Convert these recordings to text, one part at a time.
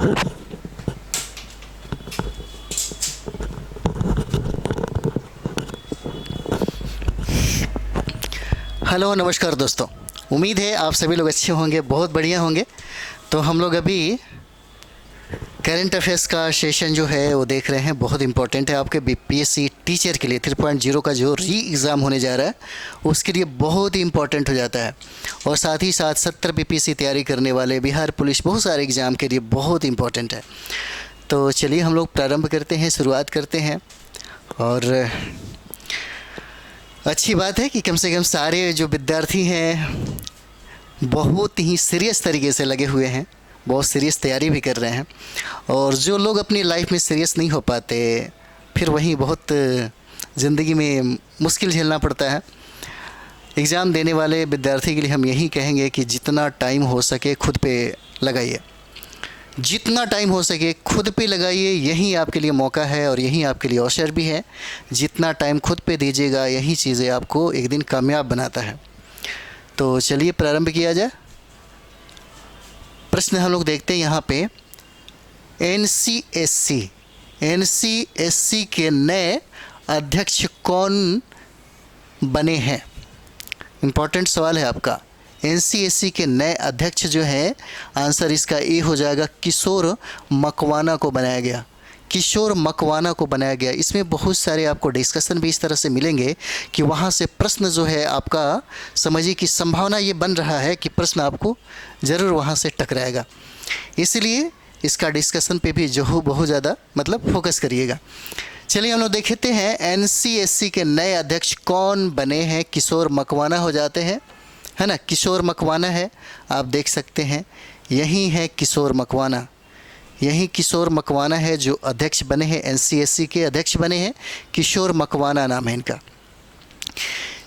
Hello नमस्कार दोस्तों, उम्मीद है आप सभी लोग अच्छे होंगे, बहुत बढ़िया होंगे। तो हम लोग अभी करंट अफेयर्स का सेशन जो है वो देख रहे हैं, बहुत इंपॉर्टेंट है आपके बीपीएससी टीचर के लिए। 3.0 का जो री एग्ज़ाम होने जा रहा है उसके लिए बहुत ही इंपॉर्टेंट हो जाता है। और साथ ही साथ 70 बीपीएससी तैयारी करने वाले, बिहार पुलिस, बहुत सारे एग्ज़ाम के लिए बहुत इंपॉर्टेंट है। तो चलिए हम लोग प्रारंभ करते हैं, शुरुआत करते हैं। और अच्छी बात है कि कम से कम सारे जो विद्यार्थी हैं बहुत ही सीरियस तरीके से लगे हुए हैं, बहुत सीरियस तैयारी भी कर रहे हैं। और जो लोग अपनी लाइफ में सीरियस नहीं हो पाते, फिर वहीं बहुत ज़िंदगी में मुश्किल झेलना पड़ता है। एग्ज़ाम देने वाले विद्यार्थी के लिए हम यही कहेंगे कि जितना टाइम हो सके खुद पे लगाइए, जितना टाइम हो सके खुद पे लगाइए। यही आपके लिए मौका है और यही आपके लिए अवसर भी है। जितना टाइम खुद पे दीजिएगा, यही चीज़ें आपको एक दिन कामयाब बनाता है। तो चलिए प्रारंभ किया जाए। प्रश्न हम लोग देखते हैं यहाँ पे। एनसीएससी के नए अध्यक्ष कौन बने हैं? इम्पॉर्टेंट सवाल है आपका। एनसीएससी के नए अध्यक्ष जो है, आंसर इसका ए हो जाएगा, किशोर मकवाना को बनाया गया। किशोर मकवाना को बनाया गया। इसमें बहुत सारे आपको डिस्कशन भी इस तरह से मिलेंगे कि वहाँ से प्रश्न जो है आपका समझिए कि संभावना ये बन रहा है कि प्रश्न आपको ज़रूर वहाँ से टकराएगा। इसलिए इसका डिस्कशन पे भी जो बहुत ज़्यादा मतलब फोकस करिएगा। चलिए हम लोग देखते हैं एनसीएससी के नए अध्यक्ष कौन बने हैं। किशोर मकवाना हो जाते हैं, है ना। किशोर मकवाना है, आप देख सकते हैं, यही है किशोर मकवाना। यही किशोर मकवाना है जो अध्यक्ष बने हैं, एनसीएससी के अध्यक्ष बने हैं। किशोर मकवाना नाम है इनका।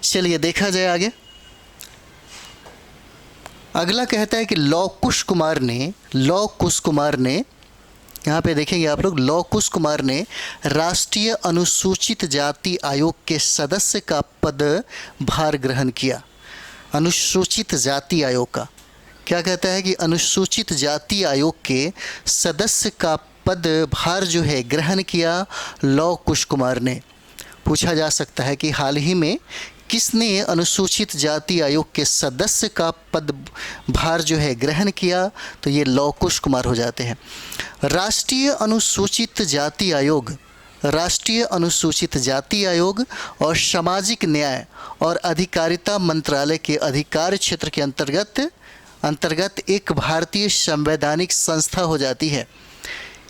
चलिए देखा जाए आगे। अगला कहता है कि लौ कुश कुमार ने, यहाँ पे देखेंगे आप लोग, लौ कुश कुमार ने राष्ट्रीय अनुसूचित जाति आयोग के सदस्य का पदभार ग्रहण किया। अनुसूचित जाति आयोग का क्या कहता है कि अनुसूचित जाति आयोग के सदस्य का पदभार जो है ग्रहण किया लौ कुश कुमार ने। पूछा जा सकता है कि हाल ही में किसने अनुसूचित जाति आयोग के सदस्य का पदभार जो है ग्रहण किया, तो ये लौ कुश कुमार हो जाते हैं। राष्ट्रीय अनुसूचित जाति आयोग और सामाजिक न्याय और अधिकारिता मंत्रालय के अधिकार क्षेत्र के अंतर्गत एक भारतीय संवैधानिक संस्था हो जाती है।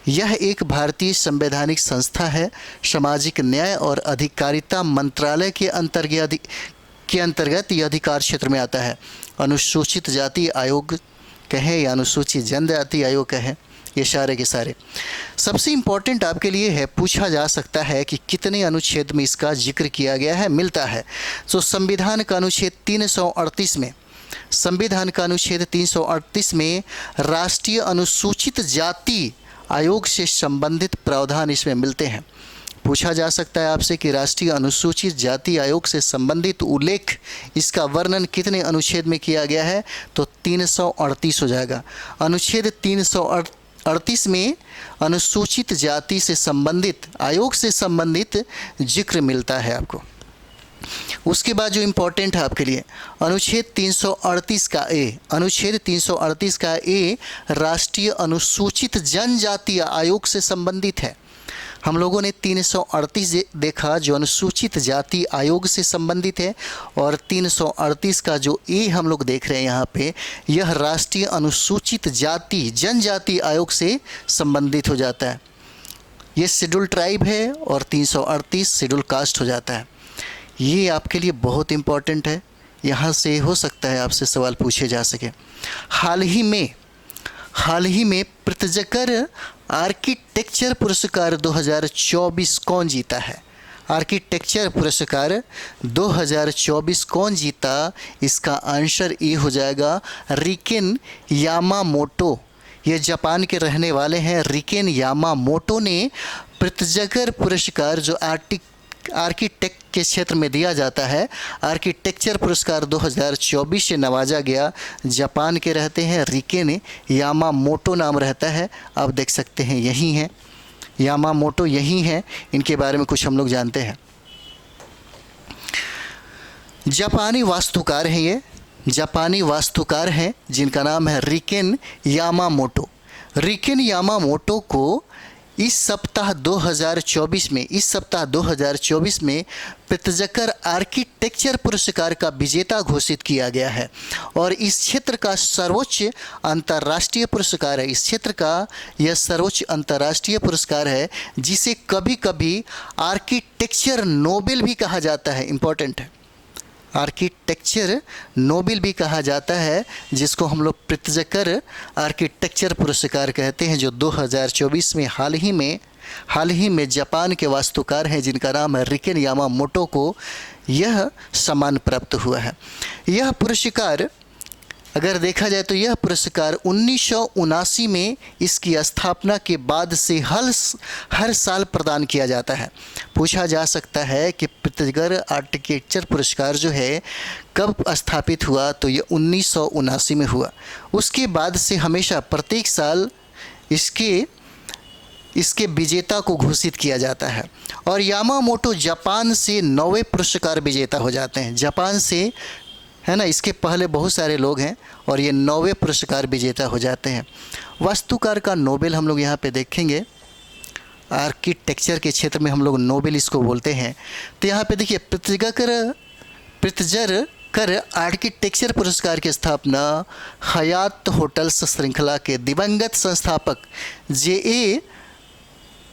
यह एक भारतीय संवैधानिक संस्था है, सामाजिक न्याय और अधिकारिता मंत्रालय के अंतर्गत यह अधिकार क्षेत्र में आता है। अनुसूचित जाति आयोग कहें या अनुसूचित जनजाति आयोग कहें, ये सारे के सारे सबसे इम्पोर्टेंट आपके लिए है। पूछा जा सकता है कि कितने अनुच्छेद में इसका जिक्र किया गया है, मिलता है। तो संविधान का अनुच्छेद 338 में, संविधान का अनुच्छेद 338 में राष्ट्रीय अनुसूचित जाति आयोग से संबंधित प्रावधान इसमें मिलते हैं। पूछा जा सकता है आपसे कि राष्ट्रीय अनुसूचित जाति आयोग से संबंधित उल्लेख, इसका वर्णन कितने अनुच्छेद में किया गया है, तो 338 हो जाएगा। अनुच्छेद 338 में अनुसूचित जाति से संबंधित, आयोग से संबंधित जिक्र मिलता है आपको। उसके बाद जो इम्पोर्टेंट है आपके लिए, अनुच्छेद 338 का ए, अनुच्छेद 338 का ए राष्ट्रीय अनुसूचित जनजातीय आयोग से संबंधित है। हम लोगों ने 338 देखा जो अनुसूचित जाति आयोग से संबंधित है, और 338 का जो ए हम लोग देख रहे हैं यहाँ पे, यह राष्ट्रीय अनुसूचित जाति जनजाति आयोग से संबंधित हो जाता है। ये शेड्यूल ट्राइब है और 338 शेड्यूल कास्ट हो जाता है। ये आपके लिए बहुत इम्पॉर्टेंट है, यहाँ से हो सकता है आपसे सवाल पूछे जा सके। हाल ही में पृथ्जकर आर्किटेक्चर पुरस्कार 2024 कौन जीता है? आर्किटेक्चर पुरस्कार 2024 कौन जीता? इसका आंसर ये हो जाएगा रिकेन यामामोटो। ये जापान के रहने वाले हैं। रिकेन यामामोटो ने पृथ्जकर पुरस्कार जो आर्किटेक्ट के क्षेत्र में दिया जाता है। आर्किटेक्चर पुरस्कार 2024 से नवाजा गया। जापान के रहते हैं, रिकेन यामामोटो नाम रहता है। आप देख सकते हैं यही हैं, यामामोटो यही हैं। इनके बारे में कुछ हम लोग जानते हैं। जापानी वास्तुकार हैं, ये जापानी वास्तुकार हैं जिनका नाम है रिकेन यामामोटो। रिकेन यामामोटो को इस सप्ताह 2024 में प्रित्जकर आर्किटेक्चर पुरस्कार का विजेता घोषित किया गया है और इस क्षेत्र का सर्वोच्च अंतर्राष्ट्रीय पुरस्कार है। इस क्षेत्र का यह सर्वोच्च अंतर्राष्ट्रीय पुरस्कार है जिसे कभी कभी आर्किटेक्चर नोबेल भी कहा जाता है। इम्पोर्टेंट है, आर्किटेक्चर नोबेल भी कहा जाता है, जिसको हम लोग प्रित्जकर आर्किटेक्चर पुरस्कार कहते हैं, जो 2024 में हाल ही में जापान के वास्तुकार हैं जिनका नाम है रिकेन यामामोटो को यह सम्मान प्राप्त हुआ है। यह पुरस्कार अगर देखा जाए तो यह पुरस्कार 1979 में इसकी स्थापना के बाद से हर साल प्रदान किया जाता है। पूछा जा सकता है कि प्रित्जकर आर्किटेक्चर पुरस्कार जो है कब स्थापित हुआ, तो ये 1979 में हुआ। उसके बाद से हमेशा प्रत्येक साल इसके विजेता को घोषित किया जाता है और यामामोटो जापान से 9वें पुरस्कार विजेता हो जाते हैं। जापान से है ना, इसके पहले बहुत सारे लोग हैं और ये 9वें पुरस्कार विजेता हो जाते हैं। वास्तुकार का नोबेल हम लोग यहाँ पे देखेंगे, आर्किटेक्चर के क्षेत्र में हम लोग नोबेल इसको बोलते हैं। तो यहाँ पे देखिए प्रित्जकर आर्किटेक्चर पुरस्कार की स्थापना हयात होटल्स श्रृंखला के दिवंगत संस्थापक जे.ए.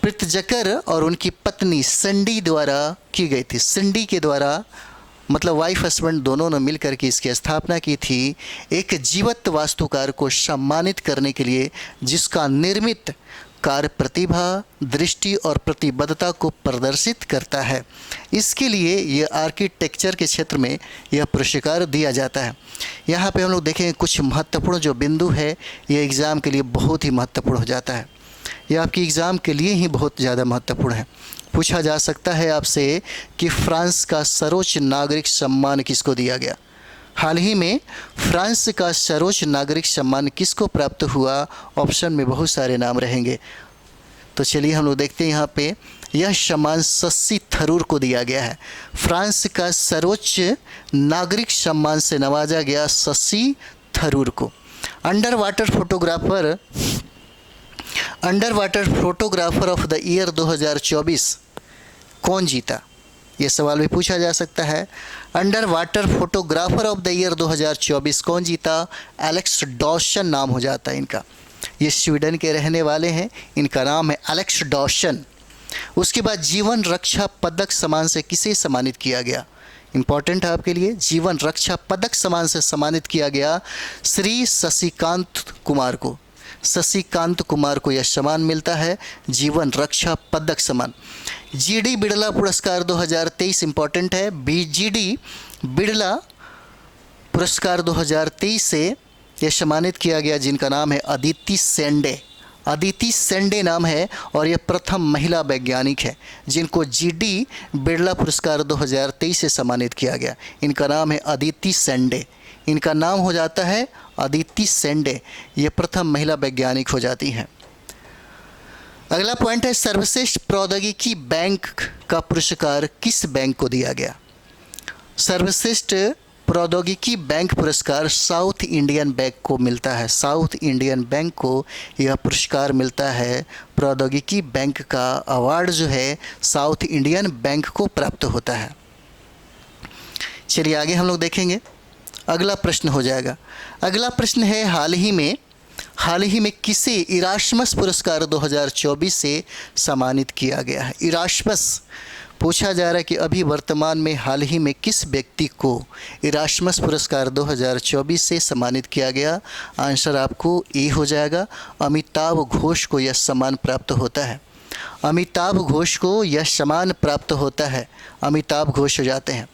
प्रित्जकर और उनकी पत्नी सिंडी द्वारा की गई थी। सिंडी के द्वारा मतलब वाइफ हस्बैंड दोनों ने मिलकर के इसकी स्थापना की थी, एक जीवंत वास्तुकार को सम्मानित करने के लिए जिसका निर्मित कार्य प्रतिभा, दृष्टि और प्रतिबद्धता को प्रदर्शित करता है। इसके लिए यह आर्किटेक्चर के क्षेत्र में यह पुरस्कार दिया जाता है। यहाँ पे हम लोग देखेंगे कुछ महत्वपूर्ण जो बिंदु है, ये एग्ज़ाम के लिए बहुत ही महत्वपूर्ण हो जाता है। यह आपकी एग्ज़ाम के लिए ही बहुत ज़्यादा महत्वपूर्ण है। पूछा जा सकता है आपसे कि फ्रांस का सर्वोच्च नागरिक सम्मान किसको दिया गया। हाल ही में फ्रांस का सर्वोच्च नागरिक सम्मान किसको प्राप्त हुआ, ऑप्शन में बहुत सारे नाम रहेंगे। तो चलिए हम लोग देखते हैं यहाँ पे, यह सम्मान शशि थरूर को दिया गया है। फ्रांस का सर्वोच्च नागरिक सम्मान से नवाजा गया शशि थरूर को। Under water photographer of the year 2024 कौन जीता, ये सवाल भी पूछा जा सकता है। Under water photographer of the year 2024 कौन जीता, एलेक्स डॉशन नाम हो जाता है इनका। ये स्वीडन के रहने वाले हैं, इनका नाम है एलेक्स डॉशन। उसके बाद जीवन रक्षा पदक सम्मान से किसे सम्मानित किया गया, इम्पॉर्टेंट है आपके लिए, जीवन रक्षा पदक सम्मान से सम्मानित किया गया श्री शशिकांत कुमार को। शशिकांत कुमार को यह सम्मान मिलता है, जीवन रक्षा पदक सम्मान। जीडी बिड़ला पुरस्कार 2023 इम्पॉर्टेंट है। जीडी बिड़ला पुरस्कार 2023 से यह सम्मानित किया गया जिनका नाम है अदिति सेंडे। अदिति सेंडे नाम है और यह प्रथम महिला वैज्ञानिक है जिनको जीडी बिड़ला पुरस्कार 2023 से सम्मानित किया गया। इनका नाम है अदिति सेंडे। इनका नाम हो जाता है अदिति सेंडे, ये प्रथम महिला वैज्ञानिक हो जाती हैं। अगला पॉइंट है, सर्वश्रेष्ठ प्रौद्योगिकी बैंक का पुरस्कार किस बैंक को दिया गया। सर्वश्रेष्ठ प्रौद्योगिकी बैंक पुरस्कार साउथ इंडियन बैंक को मिलता है। साउथ इंडियन बैंक को यह पुरस्कार मिलता है। प्रौद्योगिकी बैंक का अवार्ड जो है साउथ इंडियन बैंक को प्राप्त होता है। चलिए आगे हम लोग देखेंगे, अगला प्रश्न हो जाएगा। अगला प्रश्न है, हाल ही में किसे इरास्मस पुरस्कार 2024 से सम्मानित किया गया है। इरास्मस पूछा जा रहा है कि अभी वर्तमान में हाल ही में किस व्यक्ति को इरास्मस पुरस्कार 2024 से सम्मानित किया गया। आंसर आपको ए हो जाएगा, अमिताभ घोष को यह सम्मान प्राप्त होता है। अमिताभ घोष को यह सम्मान प्राप्त होता है, अमिताभ घोष हो जाते हैं।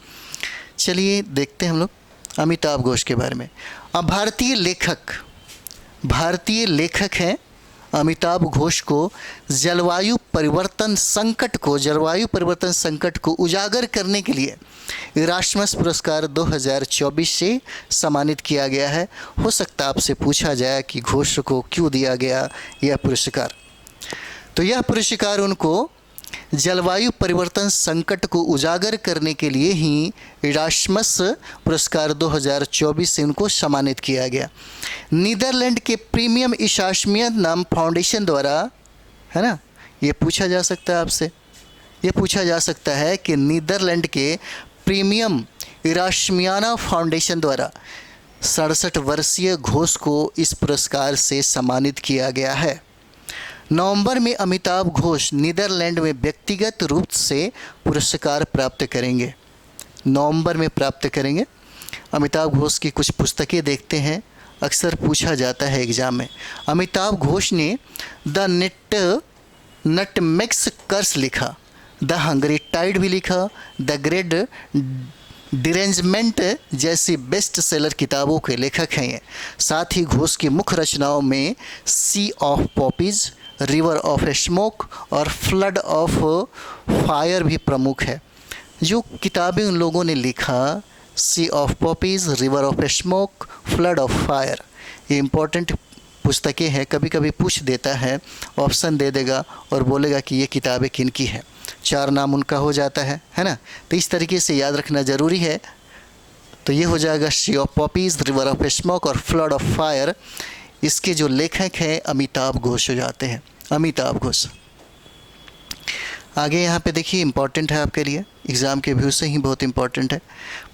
चलिए देखते हैं हम लोग अमिताभ घोष के बारे में। अब भारतीय लेखक हैं अमिताभ घोष को जलवायु परिवर्तन संकट को उजागर करने के लिए इरास्मस पुरस्कार 2024 से सम्मानित किया गया है। हो सकता है आपसे पूछा जाए कि घोष को क्यों दिया गया यह पुरस्कार। तो यह पुरस्कार उनको जलवायु परिवर्तन संकट को उजागर करने के लिए ही इरास्मस पुरस्कार 2024 से उनको सम्मानित किया गया। नीदरलैंड के प्रीमियम इरास्मियन नाम फाउंडेशन द्वारा, है ना, ये पूछा जा सकता है आपसे, ये पूछा जा सकता है कि नीदरलैंड के प्रीमियम इरास्मियाना फाउंडेशन द्वारा 67 वर्षीय घोष को इस पुरस्कार से सम्मानित किया गया है। नवंबर में अमिताभ घोष नीदरलैंड में व्यक्तिगत रूप से पुरस्कार प्राप्त करेंगे। नवंबर में प्राप्त करेंगे। अमिताभ घोष की कुछ पुस्तकें देखते हैं, अक्सर पूछा जाता है एग्ज़ाम में। अमिताभ घोष ने द नटमेग्स कर्स लिखा, द हंगरी टाइड भी लिखा, द ग्रेट डिरेंजमेंट जैसी बेस्ट सेलर किताबों के लेखक हैं ये। साथ ही घोष की मुख्य रचनाओं में sea of poppies, river of smoke और फ्लड ऑफ फायर भी प्रमुख है। जो किताबें उन लोगों ने लिखा, sea of poppies, river of smoke, flood of fire, ये इम्पोर्टेंट पुस्तकें हैं। कभी कभी पूछ देता है, ऑप्शन दे देगा और बोलेगा कि ये किताबें किन की है, 4 नाम उनका हो जाता है ना। तो इस तरीके से याद रखना ज़रूरी है। तो ये हो जाएगा sea of poppies, river of smoke और फ्लड ऑफ फायर। इसके जो लेखक हैं अमिताभ घोष हो जाते हैं, अमिताभ घोष। आगे यहाँ पे देखिए, इम्पॉर्टेंट है आपके लिए, एग्ज़ाम के व्यू से ही बहुत इम्पॉर्टेंट है।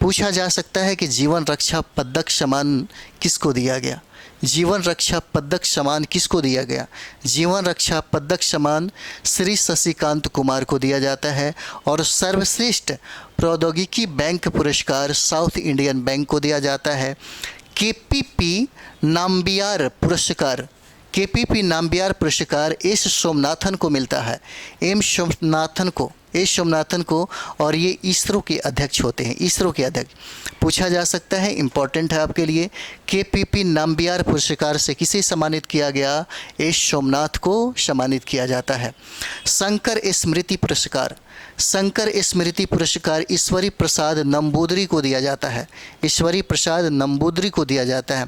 पूछा जा सकता है कि जीवन रक्षा पदक सम्मान किसको दिया गया। जीवन रक्षा पदक सम्मान किसको दिया गया। जीवन रक्षा पदक सम्मान श्री शशिकांत कुमार को दिया जाता है। और सर्वश्रेष्ठ प्रौद्योगिकी बैंक पुरस्कार साउथ इंडियन बैंक को दिया जाता है। केपीपी नाम्बियार पुरस्कार एस सोमनाथन को मिलता है, एस सोमनाथन को, और ये इसरो के अध्यक्ष होते हैं, इसरो के अध्यक्ष। पूछा जा सकता है, इम्पॉर्टेंट है आपके लिए, केपीपी नाम्बियार पुरस्कार से किसे सम्मानित किया गया। एस सोमनाथ को सम्मानित किया जाता है। शंकर स्मृति पुरस्कार ईश्वरी प्रसाद नंबूदरी को दिया जाता है, ईश्वरी प्रसाद नंबूदरी को दिया जाता है।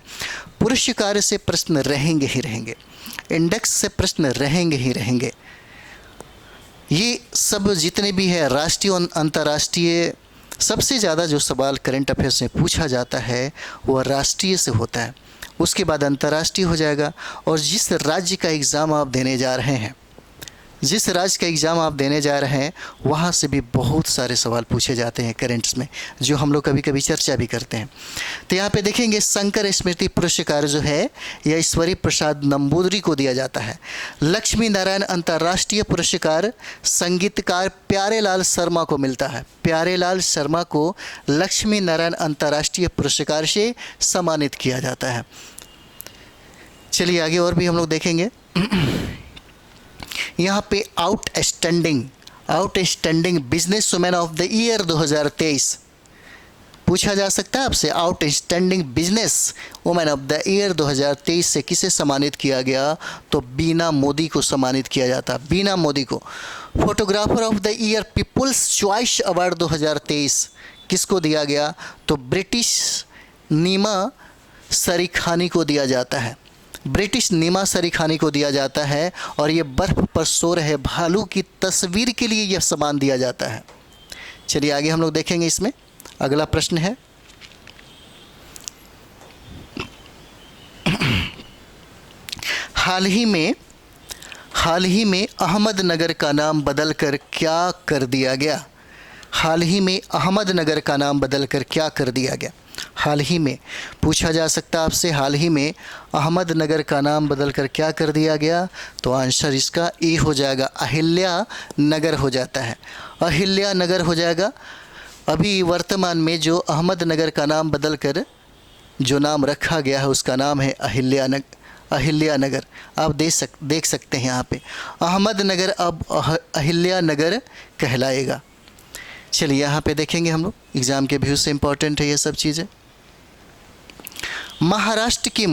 पुरस्कार से प्रश्न रहेंगे ही रहेंगे, इंडेक्स से प्रश्न रहेंगे ही रहेंगे। ये सब जितने भी है राष्ट्रीय और अंतर्राष्ट्रीय, सबसे ज़्यादा जो सवाल करंट अफेयर्स में पूछा जाता है वह राष्ट्रीय से होता है, उसके बाद अंतर्राष्ट्रीय हो जाएगा। और जिस राज्य का एग्ज़ाम आप देने जा रहे हैं, वहाँ से भी बहुत सारे सवाल पूछे जाते हैं करेंट्स में, जो हम लोग कभी कभी चर्चा भी करते हैं। तो यहाँ पे देखेंगे, शंकर स्मृति पुरस्कार जो है यह ईश्वरी प्रसाद नंबूदरी को दिया जाता है। लक्ष्मी नारायण अंतर्राष्ट्रीय पुरस्कार संगीतकार प्यारेलाल शर्मा को मिलता है। प्यारेलाल शर्मा को लक्ष्मी नारायण अंतर्राष्ट्रीय पुरस्कार से सम्मानित किया जाता है। चलिए आगे और भी हम लोग देखेंगे। यहाँ पे outstanding business women of the year 2023 पूछा जा सकता है आपसे। Outstanding business women of the year 2023 से किसे सम्मानित किया गया, तो बीना मोदी को सम्मानित किया जाता, बीना मोदी को। Photographer of the year people's choice award 2023 किसको दिया गया, तो ब्रिटिश नीमा सरीखानी को दिया जाता है, ब्रिटिश नीमा सरीखानी को दिया जाता है। और ये बर्फ़ पर सो रहे भालू की तस्वीर के लिए यह सम्मान दिया जाता है। चलिए आगे हम लोग देखेंगे। इसमें अगला प्रश्न है, हाल ही में अहमदनगर का नाम बदलकर क्या कर दिया गया। हाल ही में अहमदनगर का नाम बदलकर क्या कर दिया गया। हाल ही में पूछा जा सकता है आपसे, हाल ही में अहमदनगर का नाम बदलकर क्या कर दिया गया, तो आंसर इसका ए हो जाएगा, अहिल्या नगर हो जाता है, अहिल्या नगर हो जाएगा। अभी वर्तमान में जो अहमदनगर का नाम बदलकर जो नाम रखा गया है उसका नाम है अहिल्या नगर। आप देख सकते हैं यहाँ पे अहमदनगर अब अहिल्या नगर कहलाएगा। चलिए यहाँ पे देखेंगे हम लोग, एग्ज़ाम के व्यू से इम्पोर्टेंट है ये सब चीज़ें। महाराष्ट्र के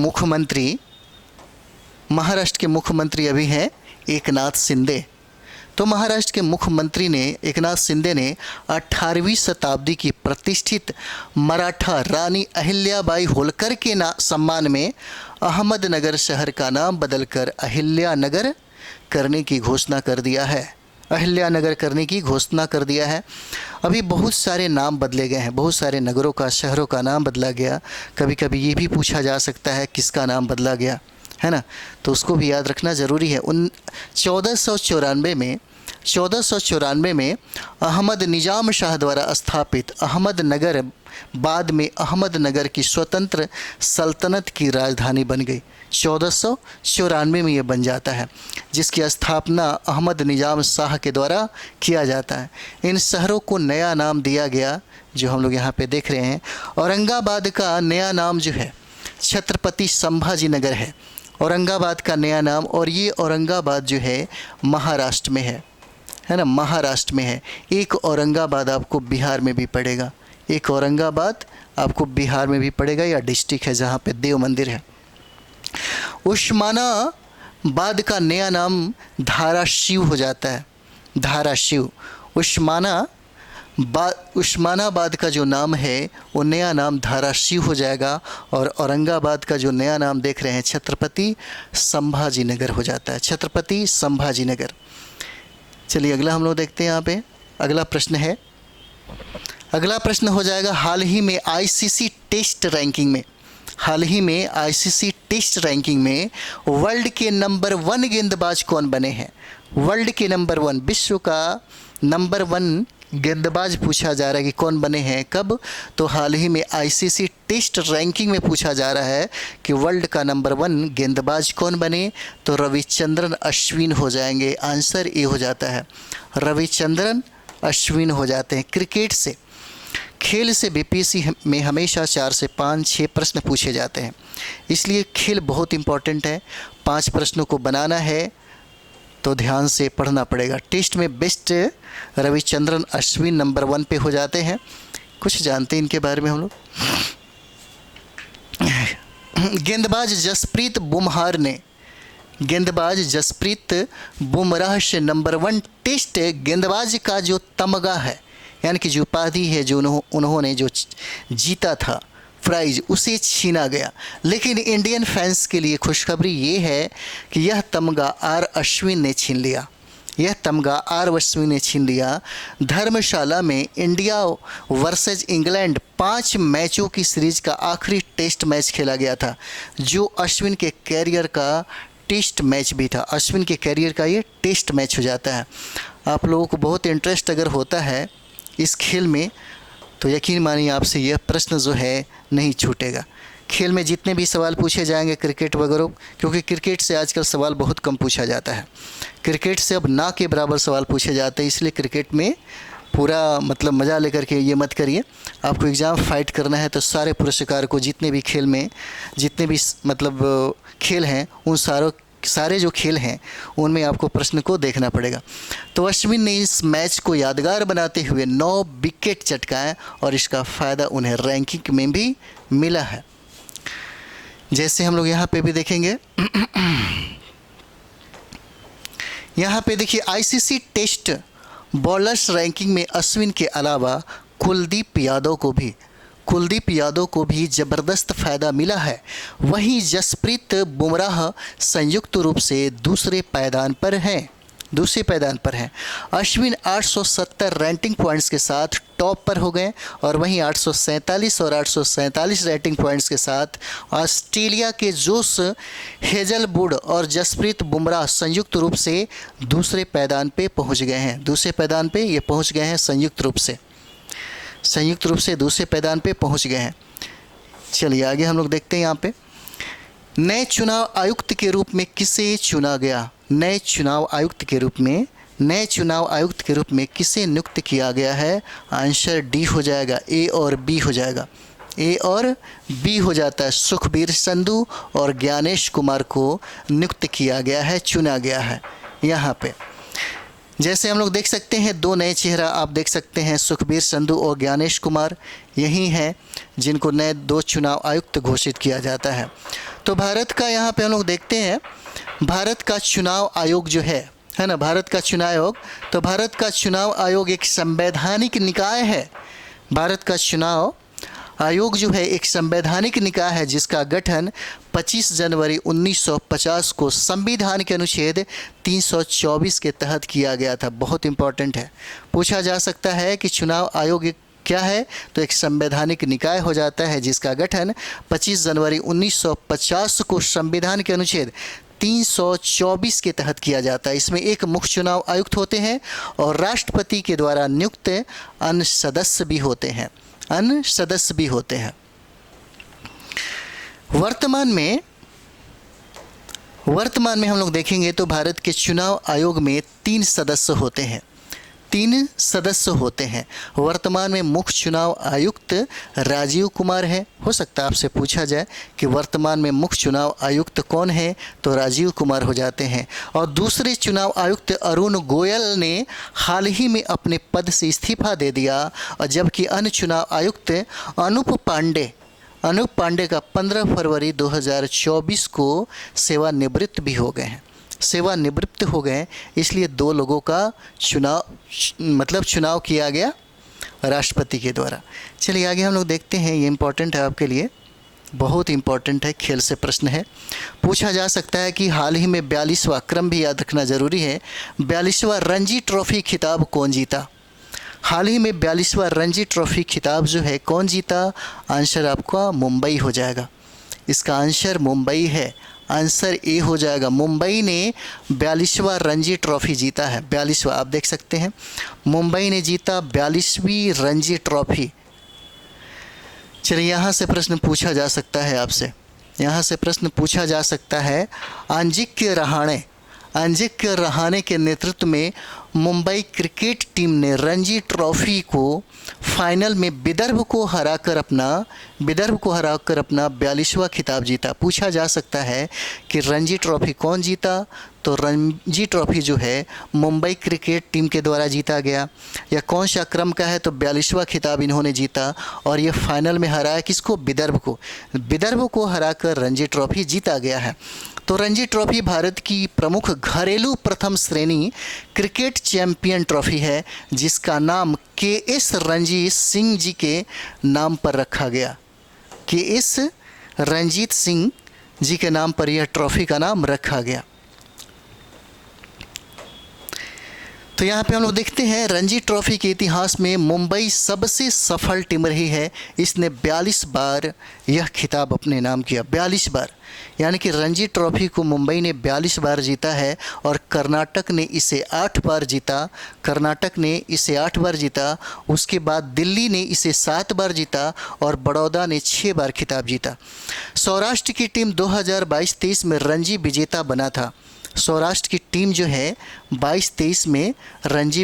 महाराष्ट्र के मुख्यमंत्री अभी हैं एकनाथ शिंदे। तो महाराष्ट्र के मुख्यमंत्री ने एकनाथ शिंदे ने 18वीं शताब्दी की प्रतिष्ठित मराठा रानी अहिल्याबाई होलकर के सम्मान में अहमदनगर शहर का नाम बदलकर अहिल्यानगर करने की घोषणा कर दिया है। अहिल्यानगर करने की घोषणा कर दिया है। अभी बहुत सारे नाम बदले गए हैं, बहुत सारे नगरों का, शहरों का नाम बदला गया। कभी कभी ये भी पूछा जा सकता है किसका नाम बदला गया, है ना, तो उसको भी याद रखना ज़रूरी है। 1494 में अहमद निजाम शाह द्वारा स्थापित अहमदनगर बाद में अहमदनगर की स्वतंत्र सल्तनत की राजधानी बन गई। 1494 में ये बन जाता है, जिसकी स्थापना अहमद निजाम शाह के द्वारा किया जाता है। इन शहरों को नया नाम दिया गया जो हम लोग यहाँ पे देख रहे हैं। औरंगाबाद का नया नाम जो है छत्रपति संभाजी नगर है, औरंगाबाद का नया नाम। और ये औरंगाबाद जो है महाराष्ट्र में है ना, महाराष्ट्र में है। एक औरंगाबाद आपको बिहार में भी पड़ेगा, एक औरंगाबाद आपको बिहार में भी पड़ेगा, या डिस्ट्रिक्ट है जहाँ पे देव मंदिर है। उस्मानाबाद का नया नाम धाराशिव हो जाता है, धाराशिव। उस्मानाबाद का जो नाम है वो नया नाम धाराशिव हो जाएगा। और औरंगाबाद का जो नया नाम देख रहे हैं छत्रपति संभाजी नगर हो जाता है, छत्रपति संभाजी नगर। चलिए अगला हम लोग देखते हैं। यहाँ पे अगला प्रश्न है, अगला प्रश्न हो जाएगा हाल ही में आईसीसी टेस्ट रैंकिंग में, हाल ही में आईसीसी टेस्ट रैंकिंग में वर्ल्ड के नंबर 1 गेंदबाज कौन बने हैं। वर्ल्ड के नंबर 1, विश्व का नंबर 1 गेंदबाज पूछा जा रहा है कि कौन बने हैं, कब, तो हाल ही में आईसीसी टेस्ट रैंकिंग में पूछा जा रहा है कि वर्ल्ड का नंबर 1 गेंदबाज कौन बने, तो रविचंद्रन अश्विन हो जाएंगे। आंसर ए हो जाता है, रविचंद्रन अश्विन हो जाते हैं। क्रिकेट से, खेल से बीपीएससी में हमेशा 4 से 5-6 प्रश्न पूछे जाते हैं, इसलिए खेल बहुत इम्पॉर्टेंट है। 5 प्रश्नों को बनाना है तो ध्यान से पढ़ना पड़ेगा। टेस्ट में बेस्ट रविचंद्रन अश्विन नंबर 1 पे हो जाते हैं। कुछ जानते हैं इनके बारे में हम लोग। गेंदबाज जसप्रीत बुमराह ने, गेंदबाज जसप्रीत बुमराह से नंबर 1 टेस्ट गेंदबाज का जो तमगा है, यानी कि जो उपाधि है, जो उन्होंने जो जीता था प्राइज, उसे छीना गया। लेकिन इंडियन फैंस के लिए खुशखबरी ये है कि यह तमगा आर अश्विन ने छीन लिया, यह तमगा आर अश्विन ने छीन लिया। धर्मशाला में इंडिया वर्सेज इंग्लैंड 5 मैचों की सीरीज का आखिरी टेस्ट मैच खेला गया था, जो अश्विन के कैरियर का टेस्ट मैच भी था। अश्विन के कैरियर का ये टेस्ट मैच हो जाता है। आप लोगों को बहुत इंटरेस्ट अगर होता है इस खेल में तो यकीन मानिए आपसे यह प्रश्न जो है नहीं छूटेगा। खेल में जितने भी सवाल पूछे जाएंगे क्रिकेट वगैरह, क्योंकि क्रिकेट से आजकल सवाल बहुत कम पूछा जाता है, क्रिकेट से अब ना के बराबर सवाल पूछे जाते हैं, इसलिए क्रिकेट में पूरा मतलब मज़ा लेकर के ये मत करिए। आपको एग्ज़ाम फाइट करना है तो सारे पुरस्कार को, जितने भी खेल में जितने भी मतलब खेल हैं, उन सारे जो खेल हैं उनमें आपको प्रश्न को देखना पड़ेगा। तो अश्विन ने इस मैच को यादगार बनाते हुए 9 विकेट चटकाए और इसका फ़ायदा उन्हें रैंकिंग में भी मिला है। जैसे हम लोग यहाँ पे भी देखेंगे, यहाँ पे देखिए आईसीसी टेस्ट बॉलर्स रैंकिंग में अश्विन के अलावा कुलदीप यादव को भी ज़बरदस्त फ़ायदा मिला है। वहीं जसप्रीत बुमराह संयुक्त रूप से दूसरे पायदान पर हैं। अश्विन 870 रैंकिंग पॉइंट्स के साथ टॉप पर हो गए और वहीं 847 और 847 रैंकिंग पॉइंट्स के साथ ऑस्ट्रेलिया के जोश हेजलवुड और जसप्रीत बुमराह संयुक्त रूप से दूसरे पायदान पे पहुंच गए हैं। दूसरे पायदान पे ये पहुंच गए हैं, संयुक्त रूप से दूसरे पायदान पे पहुंच गए हैं। चलिए आगे हम लोग देखते हैं। यहाँ पे नए चुनाव आयुक्त के रूप में किसे चुना गया। नए चुनाव आयुक्त के रूप में किसे नियुक्त किया गया है। आंसर डी हो जाएगा, ए और बी हो जाएगा, ए और बी हो जाता है। सुखबीर संधू और ज्ञानेश कुमार को नियुक्त किया गया है, चुना गया है। यहाँ पे जैसे हम लोग देख सकते हैं 2 नए चेहरा आप देख सकते हैं, सुखबीर संधू और ज्ञानेश कुमार, यही हैं जिनको नए 2 चुनाव आयुक्त घोषित किया जाता है। तो भारत का यहाँ पे हम लोग देखते हैं भारत का चुनाव आयोग जो है ना, भारत का चुनाव आयोग, तो भारत का चुनाव आयोग एक संवैधानिक निकाय है। भारत का चुनाव आयोग जो है एक संवैधानिक निकाय है जिसका गठन 25 जनवरी 1950 को संविधान के अनुच्छेद 324 के तहत किया गया था। बहुत इंपॉर्टेंट है, पूछा जा सकता है कि चुनाव आयोग क्या है, तो एक संवैधानिक निकाय हो जाता है जिसका गठन 25 जनवरी 1950 को संविधान के अनुच्छेद 324 के तहत किया जाता है। इसमें एक मुख्य चुनाव आयुक्त होते हैं और राष्ट्रपति के द्वारा नियुक्त अन्य सदस्य भी होते हैं, वर्तमान में हम लोग देखेंगे तो भारत के चुनाव आयोग में 3 सदस्य होते हैं। वर्तमान में मुख्य चुनाव आयुक्त राजीव कुमार है। हो सकता है आपसे पूछा जाए कि वर्तमान में मुख्य चुनाव आयुक्त कौन है, तो राजीव कुमार हो जाते हैं। और दूसरे चुनाव आयुक्त अरुण गोयल ने हाल ही में अपने पद से इस्तीफा दे दिया, और जबकि अन्य चुनाव आयुक्त अनूप पांडे का 15 फरवरी 2024 को सेवानिवृत्त भी हो गए हैं, सेवानिवृत्त हो गए। इसलिए 2 लोगों का चुनाव किया गया राष्ट्रपति के द्वारा। चलिए आगे हम लोग देखते हैं, ये इम्पोर्टेंट है आपके लिए, बहुत इम्पोर्टेंट है, खेल से प्रश्न है। पूछा जा सकता है कि हाल ही में 42वां क्रम भी याद रखना ज़रूरी है, 42वां रणजी ट्रॉफी खिताब कौन जीता? हाल ही में 42वां रणजी ट्रॉफी खिताब जो है कौन जीता? आंसर आपका मुंबई हो जाएगा। इसका आंसर मुंबई है, आंसर ए हो जाएगा। मुंबई ने 42वां रणजी ट्रॉफी जीता है, 42वां, आप देख सकते हैं मुंबई ने जीता 42वीं रणजी ट्रॉफी। चलिए यहाँ से प्रश्न पूछा जा सकता है आपसे, यहाँ से प्रश्न पूछा जा सकता है, अंजिक्य रहाणे के नेतृत्व में मुंबई क्रिकेट टीम ने रणजी ट्रॉफी को फाइनल में विदर्भ को हराकर अपना 42वां खिताब जीता। पूछा जा सकता है कि रणजी ट्रॉफी कौन जीता, तो रणजी ट्रॉफी जो है मुंबई क्रिकेट टीम के द्वारा जीता गया। या कौन सा क्रम का है, तो 42वां खिताब इन्होंने जीता, और ये फाइनल में हराया किसको? विदर्भ को हराकर रणजी ट्रॉफी जीता गया है। तो रणजी ट्रॉफी भारत की प्रमुख घरेलू प्रथम श्रेणी क्रिकेट चैंपियन ट्रॉफी है, जिसका नाम के.एस. रणजीत सिंह जी के नाम पर रखा गया। के.एस. रणजीत सिंह जी के नाम पर यह ट्रॉफी का नाम रखा गया। तो यहाँ पे हम लोग देखते हैं रणजी ट्रॉफी के इतिहास में मुंबई सबसे सफल टीम रही है। इसने 42 बार यह खिताब अपने नाम किया, 42 बार, यानी कि रणजी ट्रॉफी को मुंबई ने 42 बार जीता है, और कर्नाटक ने इसे 8 बार जीता। उसके बाद दिल्ली ने इसे 7 बार जीता, और बड़ौदा ने 6 बार खिताब जीता। सौराष्ट्र की टीम 2022-23 में रणजी विजेता बना था। सौराष्ट्र की टीम जो है 22-23 में रणजी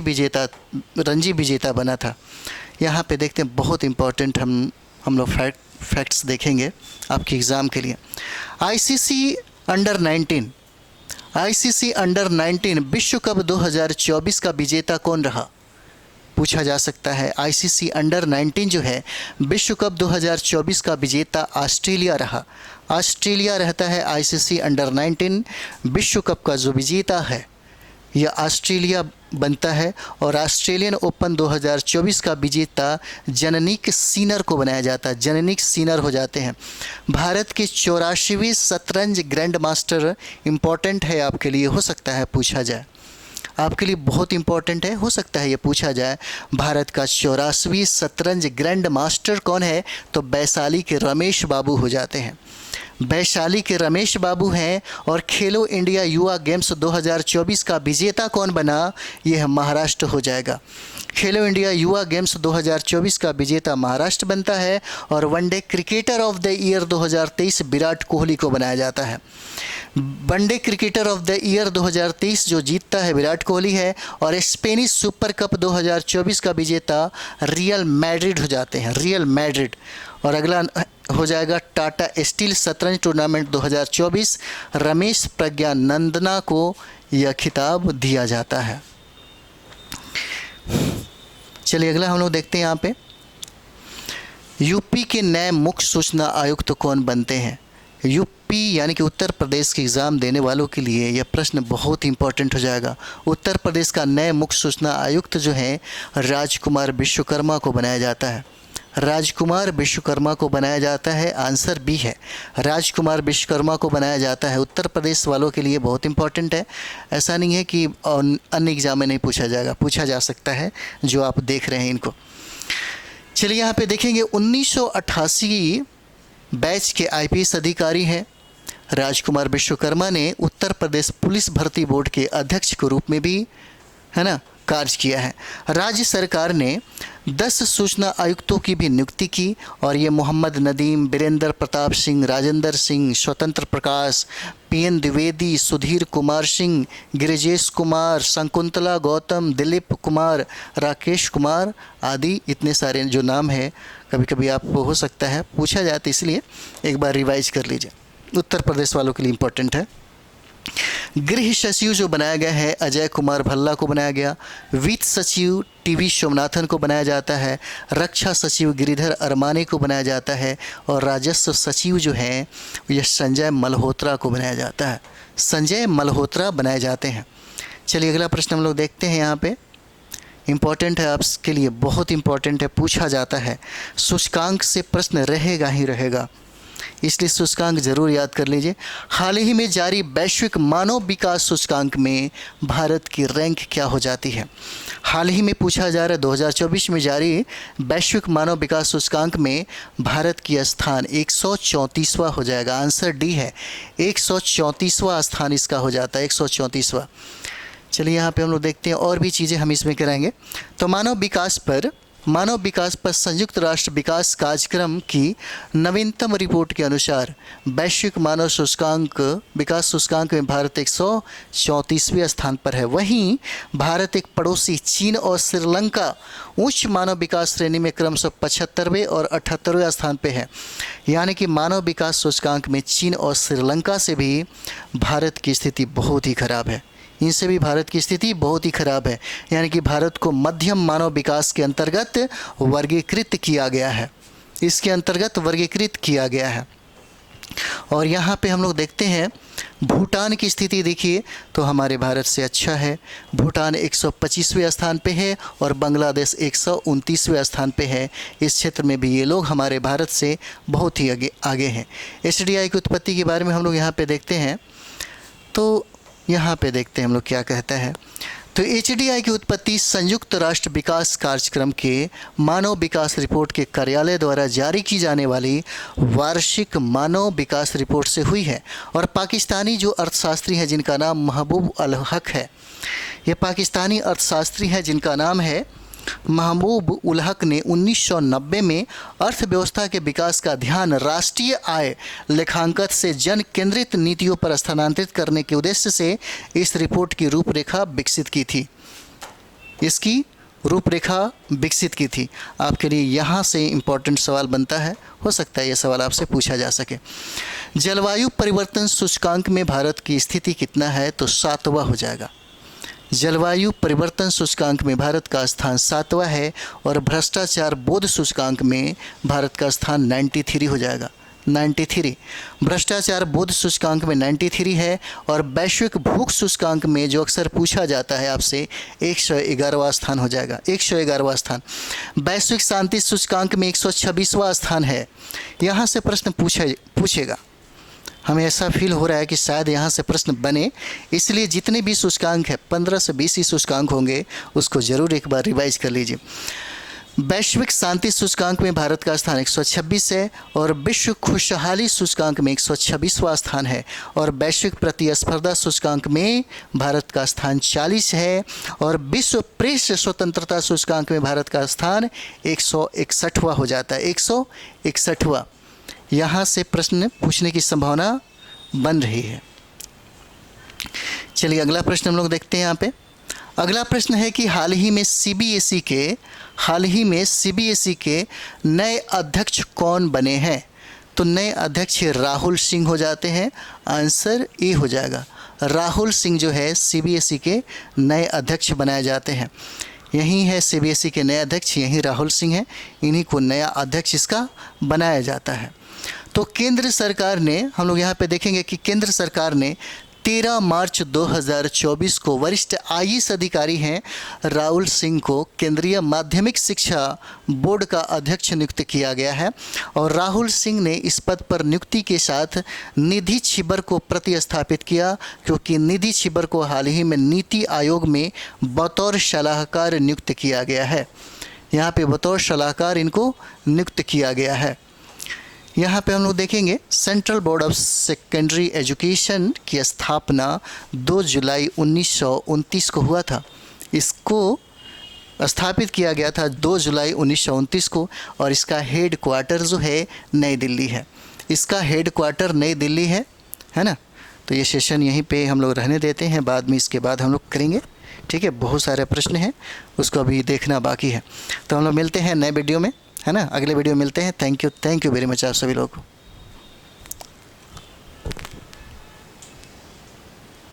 विजेता बना था। यहाँ पे देखते हैं, बहुत इम्पोर्टेंट हम लोग फैक्ट्स देखेंगे आपके एग्ज़ाम के लिए। आईसीसी अंडर 19 विश्व कप 2024 का विजेता कौन रहा? पूछा जा सकता है। आईसीसी अंडर 19 जो है विश्व कप 2024 का विजेता ऑस्ट्रेलिया रहा। ऑस्ट्रेलिया रहता है आईसीसी अंडर 19 विश्व कप का जो विजेता है, यह ऑस्ट्रेलिया बनता है। और ऑस्ट्रेलियन ओपन 2024 का विजेता जनिक सिनर को बनाया जाता है, जनिक सिनर हो जाते हैं। भारत के 84वें शतरंज ग्रैंड मास्टर इम्पॉर्टेंट है आपके लिए, हो सकता है पूछा जाए, आपके लिए बहुत इंपॉर्टेंट है, हो सकता है ये पूछा जाए। भारत का 84वीं शतरंज ग्रैंड मास्टर कौन है? तो वैशाली के रमेश बाबू हो जाते हैं, वैशाली के रमेश बाबू हैं। और खेलो इंडिया युवा गेम्स 2024 का विजेता कौन बना? यह महाराष्ट्र हो जाएगा। खेलो इंडिया युवा गेम्स 2024 का विजेता महाराष्ट्र बनता है। और one day cricketer of the year 2023 Virat Kohli को बनाया जाता है। One day cricketer of the year 2023 जो जीतता है विराट कोहली है। और स्पेनिश सुपर कप 2024 का विजेता रियल मैड्रिड हो जाते हैं, रियल मैड्रिड। और अगला हो जाएगा टाटा स्टील शतरंज टूर्नामेंट 2024, रमेश प्रज्ञानंदना को यह खिताब दिया जाता है। चलिए अगला हम लोग देखते हैं। यहाँ पे यूपी के नए मुख्य सूचना आयुक्त कौन बनते हैं? यूपी यानी कि उत्तर प्रदेश के एग्ज़ाम देने वालों के लिए यह प्रश्न बहुत इंपॉर्टेंट हो जाएगा। उत्तर प्रदेश का नए मुख्य सूचना आयुक्त जो हैं राजकुमार विश्वकर्मा को बनाया जाता है। राजकुमार विश्वकर्मा को बनाया जाता है, आंसर बी है, राजकुमार विश्वकर्मा को बनाया जाता है। उत्तर प्रदेश वालों के लिए बहुत इंपॉर्टेंट है, ऐसा नहीं है कि अन्य एग्ज़ाम में नहीं पूछा जाएगा, पूछा जा सकता है जो आप देख रहे हैं इनको। चलिए यहाँ पे देखेंगे 1988 बैच के आईपीएस अधिकारी हैं राजकुमार विश्वकर्मा ने उत्तर प्रदेश पुलिस भर्ती बोर्ड के अध्यक्ष के रूप में भी, है ना, कार्य किया है। राज्य सरकार ने 10 सूचना आयुक्तों की भी नियुक्ति की और ये मोहम्मद नदीम, वीरेंद्र प्रताप सिंह, राजेंद्र सिंह, स्वतंत्र प्रकाश, पीएन द्विवेदी, सुधीर कुमार सिंह, गिरिजेश कुमार, शकुंतला गौतम, दिलीप कुमार, राकेश कुमार आदि इतने सारे जो नाम है कभी कभी आपको हो सकता है पूछा जाए, तो इसलिए एक बार रिवाइज कर लीजिए, उत्तर प्रदेश वालों के लिए इम्पोर्टेंट है। गृह सचिव जो बनाया गया है अजय कुमार भल्ला को बनाया गया। वित्त सचिव टीवी सोमनाथन को बनाया जाता है। रक्षा सचिव गिरिधर अरमाने को बनाया जाता है और राजस्व सचिव जो हैं यह संजय मल्होत्रा को बनाया जाता है। संजय मल्होत्रा बनाए जाते हैं। चलिए अगला प्रश्न हम लोग देखते हैं। यहाँ पे इम्पॉर्टेंट है, आपके लिए बहुत इम्पॉर्टेंट है, पूछा जाता है। सूचकांक से प्रश्न रहेगा ही रहेगा, इसलिए सूचकांक जरूर याद कर लीजिए। हाल ही में जारी वैश्विक मानव विकास सूचकांक में भारत की रैंक क्या हो जाती है? हाल ही में पूछा जा रहा है 2024 में जारी वैश्विक मानव विकास सूचकांक में भारत की स्थान 134वां हो जाएगा। आंसर डी है, 134वां स्थान इसका हो जाता है, 134वां। चलिए यहाँ पे हम लोग देखते हैं और भी चीज़ें हम इसमें कराएंगे। तो मानव विकास पर संयुक्त राष्ट्र विकास कार्यक्रम की नवीनतम रिपोर्ट के अनुसार वैश्विक मानव विकास सूचकांक में भारत 134वें स्थान पर है। वहीं भारत एक पड़ोसी चीन और श्रीलंका उच्च मानव विकास श्रेणी में क्रमशः 75वें और 78वें स्थान पर है। यानी कि मानव विकास सूचकांक में चीन और श्रीलंका से भी भारत की स्थिति बहुत ही खराब है, इनसे भी भारत की स्थिति बहुत ही खराब है। यानी कि भारत को मध्यम मानव विकास के अंतर्गत वर्गीकृत किया गया है, इसके अंतर्गत वर्गीकृत किया गया है। और यहाँ पे हम लोग देखते हैं भूटान की स्थिति देखिए तो हमारे भारत से अच्छा है। भूटान 125वें स्थान पे है और बांग्लादेश 129वें स्थान पे है। इस क्षेत्र में भी ये लोग हमारे भारत से बहुत ही आगे हैं। एसडीआई की उत्पत्ति के बारे में हम लोग यहाँ पे देखते हैं, तो यहाँ पे देखते हैं हम लोग क्या कहता है। तो एचडीआई की उत्पत्ति संयुक्त राष्ट्र विकास कार्यक्रम के मानव विकास रिपोर्ट के कार्यालय द्वारा जारी की जाने वाली वार्षिक मानव विकास रिपोर्ट से हुई है। और पाकिस्तानी जो अर्थशास्त्री हैं जिनका नाम महबूब उल हक है, ये पाकिस्तानी अर्थशास्त्री है जिनका नाम है महबूब उल हक ने 1990 में अर्थव्यवस्था के विकास का ध्यान राष्ट्रीय आय लेखांकन से जन केंद्रित नीतियों पर स्थानांतरित करने के उद्देश्य से इस रिपोर्ट की रूपरेखा विकसित की थी। इसकी रूपरेखा विकसित की थी। आपके लिए यहाँ से इम्पोर्टेंट सवाल बनता है, हो सकता है ये सवाल आपसे पूछा जा सके। जलवायु परिवर्तन सूचकांक में भारत की स्थिति कितना है? तो 7वां हो जाएगा। जलवायु परिवर्तन सूचकांक में भारत का स्थान 7वां है और भ्रष्टाचार बोध सूचकांक में भारत का स्थान 93 हो जाएगा। 93 भ्रष्टाचार बोध सूचकांक में 93 है। और वैश्विक भूख सूचकांक में जो अक्सर पूछा जाता है आपसे 111वां स्थान हो जाएगा, 111वां स्थान। वैश्विक शांति सूचकांक में 126वां स्थान है। यहाँ से प्रश्न पूछेगा, हमें ऐसा फील हो रहा है कि शायद यहाँ से प्रश्न बने, इसलिए जितने भी सूचकांक है 15 से 20 ही सूचकांक होंगे, उसको ज़रूर एक बार रिवाइज कर लीजिए। वैश्विक शांति सूचकांक में भारत का स्थान 126 है और विश्व खुशहाली सूचकांक में 126वां स्थान है। और वैश्विक प्रतिस्पर्धा सूचकांक में भारत का स्थान 40 है और विश्व प्रेस स्वतंत्रता सूचकांक में भारत का स्थान 161वां हो जाता है, 161वां। यहाँ से प्रश्न पूछने की संभावना बन रही है। चलिए अगला प्रश्न हम लोग देखते हैं। यहाँ पे अगला प्रश्न है कि हाल ही में सीबीएसई के नए अध्यक्ष कौन बने हैं? तो नए अध्यक्ष राहुल सिंह हो जाते हैं। आंसर ए हो जाएगा, राहुल सिंह जो है सीबीएसई के नए अध्यक्ष बनाए जाते हैं। यही है सीबीएसई के नए अध्यक्ष, यही राहुल सिंह हैं, इन्हीं को नया अध्यक्ष इसका बनाया जाता है। तो तो केंद्र सरकार ने, हम लोग यहाँ पे देखेंगे कि केंद्र सरकार ने 13 मार्च 2024 को वरिष्ठ आईएएस अधिकारी हैं राहुल सिंह को केंद्रीय माध्यमिक शिक्षा बोर्ड का अध्यक्ष नियुक्त किया गया है। और राहुल सिंह ने इस पद पर नियुक्ति के साथ निधि छिबर को प्रतिस्थापित किया, क्योंकि निधि छिबर को हाल ही में नीति आयोग में बतौर सलाहकार नियुक्त किया गया है। यहाँ पे बतौर सलाहकार इनको नियुक्त किया गया है। यहाँ पे हम लोग देखेंगे central board of secondary education की स्थापना 2 जुलाई 1929 को हुआ था। इसको स्थापित किया गया था 2 जुलाई 1929 को, और इसका हेड क्वार्टर जो है नई दिल्ली है। इसका हेड क्वार्टर नई दिल्ली है ना। तो ये सेशन यहीं पे हम लोग रहने देते हैं, बाद में इसके बाद हम लोग करेंगे, ठीक है। बहुत सारे प्रश्न हैं, उसको अभी देखना बाकी है। तो हम लोग मिलते हैं नए वीडियो में, है ना। अगले वीडियो मिलते हैं। थैंक यू वेरी मच आप सभी लोगों को।